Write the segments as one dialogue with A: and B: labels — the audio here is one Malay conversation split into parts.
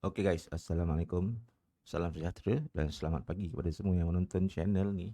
A: Oke guys, Assalamualaikum. Salam sejahtera dan selamat pagi kepada semua yang menonton channel ni.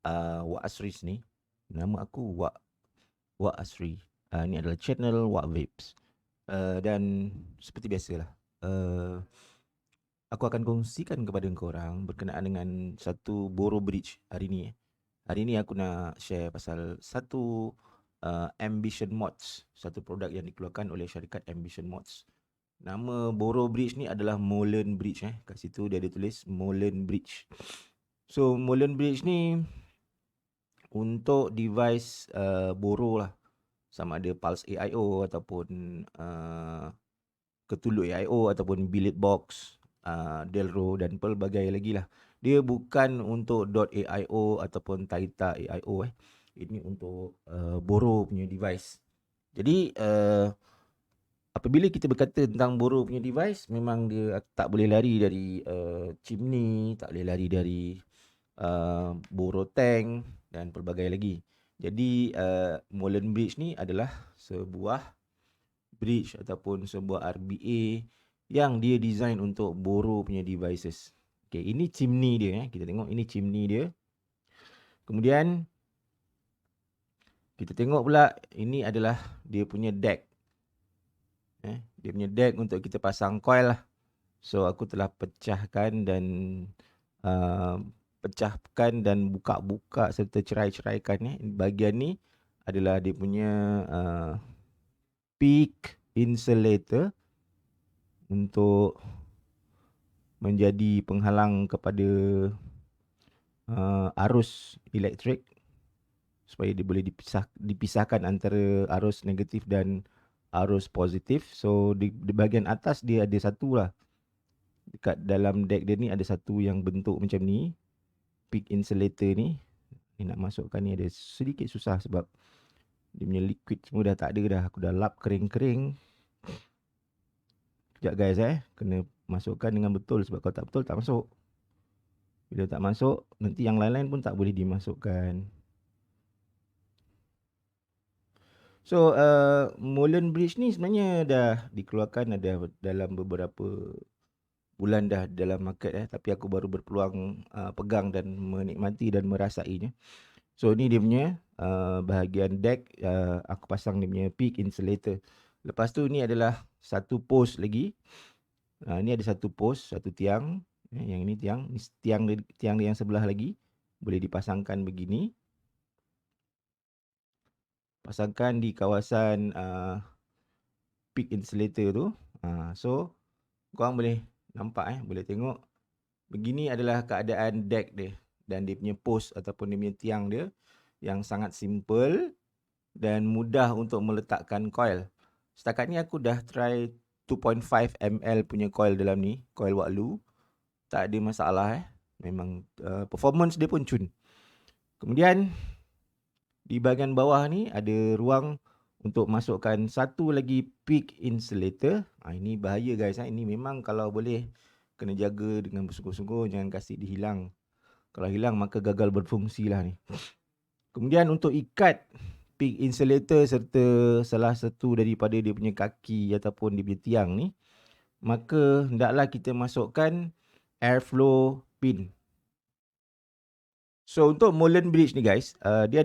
A: Wak Asri ni. Nama aku Wak Asri. Ni adalah channel Wak Vapes. Dan seperti biasalah, uh, aku akan kongsikan kepada korang berkenaan dengan satu Boro Bridge hari ni. Hari ni aku nak share pasal satu Ambition Mods, satu produk yang dikeluarkan oleh syarikat Ambition Mods. Nama Boro Bridge ni adalah Molen Bridge. Kat situ dia ada tulis Molen Bridge. So Molen Bridge ni untuk device Boro lah. Sama ada Pulse AIO ataupun Ketuluk AIO ataupun Billet Box, Delro dan pelbagai lagi lah. Dia bukan untuk .aio ataupun Taita AIO. Ini untuk Boro punya device. Jadi apabila kita berkata tentang Boro punya device, memang dia tak boleh lari dari chimney, tak boleh lari dari Boro tank dan pelbagai lagi. Jadi Molen Bridge ni adalah sebuah bridge ataupun sebuah RBA yang dia design untuk Boro punya devices. Okay, ini chimney dia. Kita tengok ini chimney dia. Kemudian kita tengok pula ini adalah dia punya deck. Dia punya deck untuk kita pasang coil lah. So aku telah pecahkan dan buka-buka serta cerai-ceraikan bahagian ni adalah dia punya peak insulator untuk menjadi penghalang kepada arus elektrik supaya dia boleh dipisahkan antara arus negatif dan arus positif. So di bahagian atas dia ada satu lah. Dekat dalam deck dia ni ada satu yang bentuk macam ni, peak insulator ni. Ni nak masukkan ni ada sedikit susah sebab dia punya liquid semua dah tak ada dah. Aku dah lap kering-kering. Sekejap guys kena masukkan dengan betul sebab kalau tak betul tak masuk. Bila tak masuk, nanti yang lain-lain pun tak boleh dimasukkan. So Molen Bridge ni sebenarnya dah dikeluarkan ada dalam beberapa bulan dah dalam market tapi aku baru berpeluang pegang dan menikmati dan merasainya. So ni dia punya bahagian deck, aku pasang dia punya peak insulator. Lepas tu ni adalah satu post lagi. Ni ada satu post, satu tiang. Yang ini tiang, ni tiang dia yang sebelah lagi boleh dipasangkan begini. Pasangkan di kawasan peak insulator tu. So korang boleh nampak boleh tengok begini adalah keadaan deck dia dan dia punya post ataupun dia punya tiang dia yang sangat simple dan mudah untuk meletakkan coil. Setakat ni aku dah try 2.5 ml punya coil dalam ni, coil Waklu. Tak ada masalah Memang performance dia pun cun. Kemudian di bahagian bawah ni ada ruang untuk masukkan satu lagi peak insulator. Ini bahaya guys. Ini memang kalau boleh kena jaga dengan bersungguh-sungguh, jangan kasih dihilang. Kalau hilang maka gagal berfungsi lah ni. Kemudian untuk ikat peak insulator serta salah satu daripada dia punya kaki ataupun dia punya tiang ni, maka hendaklah kita masukkan airflow pin. So untuk Molen Bridge ni guys, dia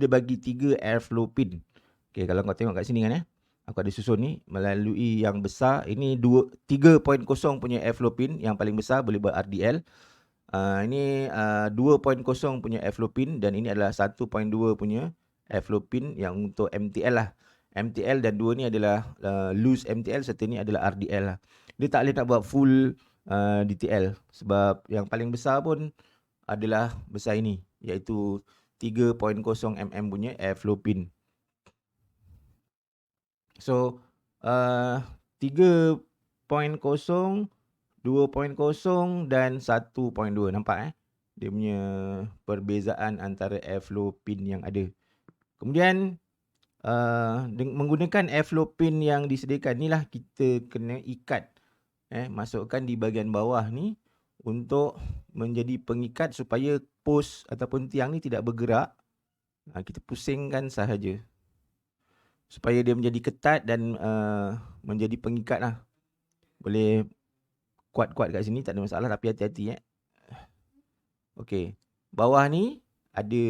A: bagi 3 airflow pin. Okay, kalau kau tengok kat sini kan aku ada susun ni melalui yang besar. Ini 3.0 punya airflow pin, yang paling besar boleh buat RDL. Ini 2.0 punya airflow pin dan ini adalah 1.2 punya airflow pin yang untuk MTL lah. MTL dan dua ni adalah loose MTL, serta ni adalah RDL lah. Dia tak boleh nak buat full DTL sebab yang paling besar pun adalah besar ini, iaitu 3.0 mm punya airflow pin. So 3.0, 2.0 dan 1.2. Nampak dia punya perbezaan antara airflow pin yang ada. Kemudian menggunakan airflow pin yang disediakan ni lah kita kena ikat masukkan di bahagian bawah ni untuk menjadi pengikat supaya post ataupun tiang ni tidak bergerak. Kita pusingkan sahaja supaya dia menjadi ketat dan menjadi pengikat lah. Boleh kuat-kuat kat sini, tak ada masalah, tapi hati-hati Okey. Bawah ni ada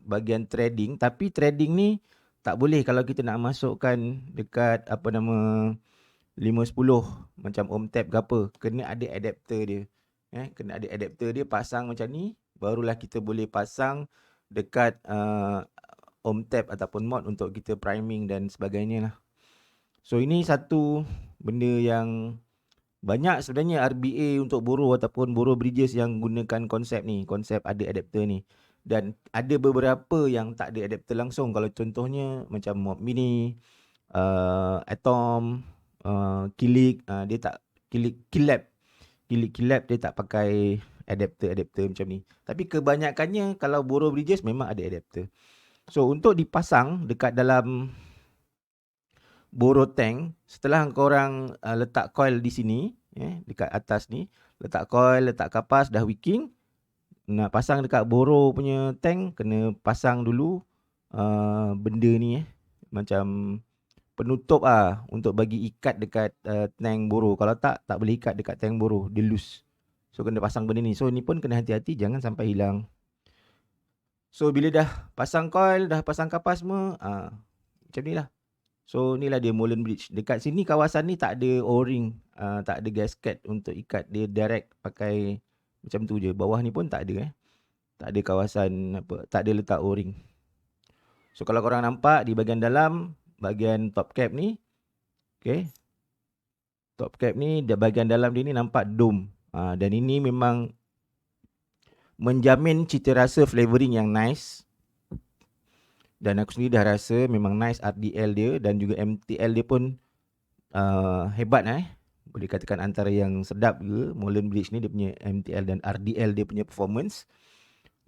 A: bahagian threading, tapi threading ni tak boleh kalau kita nak masukkan dekat 510 macam ohm tab ke apa. Kena ada adapter dia. Kena ada adapter dia, pasang macam ni, barulah kita boleh pasang dekat ohm tab ataupun mod untuk kita priming dan sebagainya lah. So ini satu benda yang banyak sebenarnya RBA untuk borough ataupun borough bridges yang gunakan konsep ada adapter ni. Dan ada beberapa yang tak ada adapter langsung. Kalau contohnya macam Mob Mini, Atom, Kilik, dia tak Kilab dia tak pakai adapter macam ni. Tapi kebanyakannya kalau borough bridges memang ada adapter. So untuk dipasang dekat dalam borough tank, setelah korang letak coil di sini, dekat atas ni, letak coil, letak kapas, dah wicking, nak pasang dekat borough punya tank, kena pasang dulu benda ni macam penutup untuk bagi ikat dekat tank borough. Kalau tak boleh ikat dekat tank borough, dia loose. So kena pasang benda ni. So ni pun kena hati-hati, jangan sampai hilang. So bila dah pasang coil, dah pasang kapas semua, macam ni lah. So inilah dia Moulin Bridge. Dekat sini kawasan ni tak ada O-ring, tak ada gasket untuk ikat, dia direct pakai macam tu je. Bawah ni pun tak ada tak ada kawasan tak ada letak O-ring. So kalau korang nampak di bahagian dalam, bahagian top cap ni, okey. Top cap ni, di bahagian dalam dia ni nampak dome. Dan ini memang menjamin cita rasa flavoring yang nice. Dan aku sendiri dah rasa memang nice RDL dia, dan juga MTL dia pun hebat boleh katakan antara yang sedap juga. Moulin Bridge ni dia punya MTL dan RDL dia punya performance.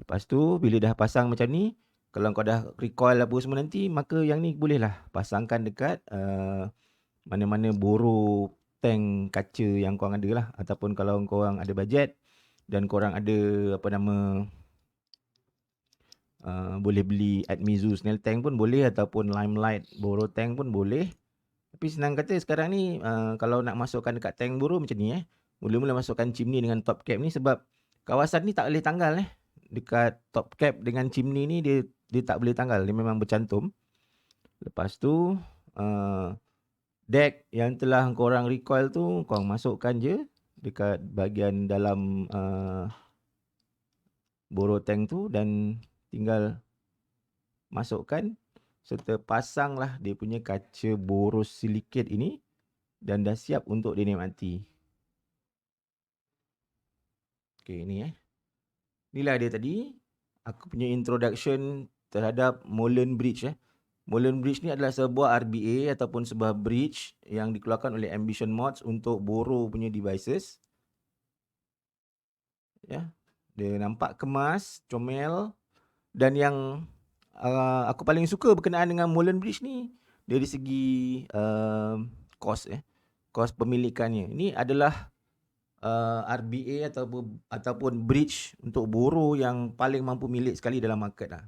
A: Lepas tu bila dah pasang macam ni, kalau kau dah recoil apa semua nanti, maka yang ni bolehlah pasangkan dekat mana-mana borough tank kaca yang korang ada lah. Ataupun kalau korang ada bajet dan korang ada boleh beli Admizu Snail Tank pun boleh, ataupun Limelight borough tank pun boleh. Tapi senang kata sekarang ni kalau nak masukkan dekat tank borough macam ni mula-mula masukkan chimney dengan top cap ni, sebab kawasan ni tak boleh tanggal dekat top cap dengan chimney ni, dia tak boleh tanggal, dia memang bercantum. Lepas tu deck yang telah korang recoil tu, korang masukkan je dekat bahagian dalam borough tank tu, dan tinggal masukkan serta pasanglah dia punya kaca boros silicate ini, dan dah siap untuk dinikmati. Okey, ni inilah dia tadi aku punya introduction terhadap Moulin Bridge Moulin Bridge ni adalah sebuah RBA ataupun sebuah bridge yang dikeluarkan oleh Ambition Mods untuk borough punya devices. Dia nampak kemas, comel, dan yang aku paling suka berkenaan dengan Moulin Bridge ni dari segi kos pemilikannya. Ini adalah RBA ataupun bridge untuk borough yang paling mampu milik sekali dalam market lah.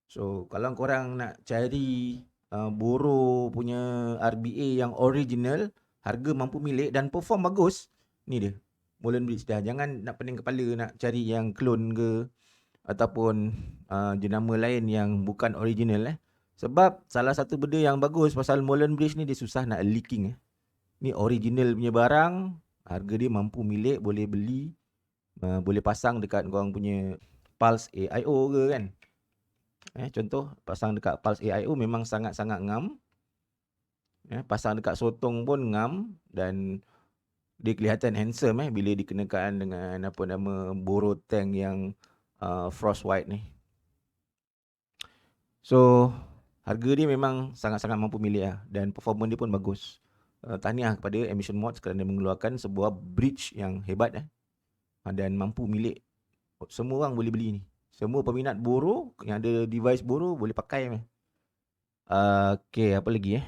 A: So kalau korang nak cari borough punya RBA yang original, harga mampu milik dan perform bagus, ni dia Moulin Bridge dah. Jangan nak pening kepala nak cari yang clone ke ataupun jenama lain yang bukan original Sebab salah satu benda yang bagus pasal Moulin Bridge ni, dia susah nak leaking Ni original punya barang, harga dia mampu milik, boleh beli, boleh pasang dekat korang punya Pulse AIO ke kan. Contoh pasang dekat Pulse AIO memang sangat-sangat ngam. Pasang dekat Sotong pun ngam, dan dia kelihatan handsome bila dikenakan dengan borough tank yang frost white ni. So harga dia memang sangat-sangat mampu milik dan performance dia pun bagus. Tahniah kepada Ambition Mods kerana mengeluarkan sebuah bridge yang hebat dan mampu milik. Semua orang boleh beli ni. Semua peminat borough yang ada device borough boleh pakai. Okay, apa lagi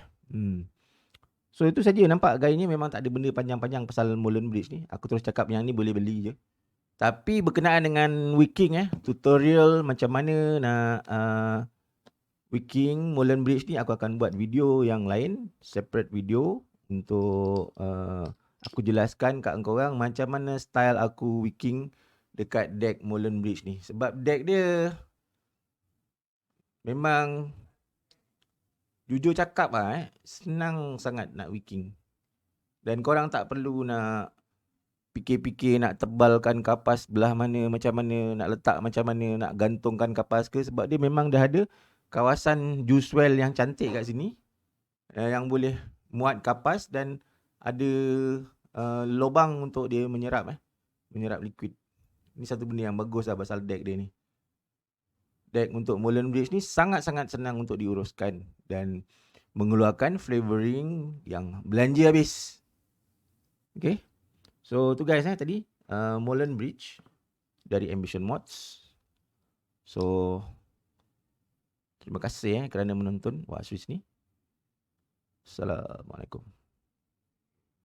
A: So itu saja. Nampak gayanya memang tak ada benda panjang-panjang pasal Moulin Bridge ni. Aku terus cakap yang ni boleh beli je. Tapi berkenaan dengan wicking tutorial macam mana nak wicking Moulin Bridge ni, aku akan buat video yang lain, separate video untuk aku jelaskan kat korang macam mana style aku wicking dekat deck Moulin Bridge ni. Sebab deck dia memang jujur cakap senang sangat nak wicking. Dan korang tak perlu nak fikir-fikir nak tebalkan kapas belah mana, macam mana, nak letak macam mana, nak gantungkan kapas ke. Sebab dia memang dah ada kawasan juice well yang cantik kat sini. Yang boleh muat kapas dan ada lubang untuk dia menyerap liquid. Ini satu benda yang bagus lah pasal deck dia ni. Deck untuk Moulin Bridge ni sangat-sangat senang untuk diuruskan dan mengeluarkan flavoring yang belanja habis. Okay. So tu guys tadi Moulin Bridge dari Ambition Mods. So terima kasih kerana menonton Wak Swiss ni. Assalamualaikum.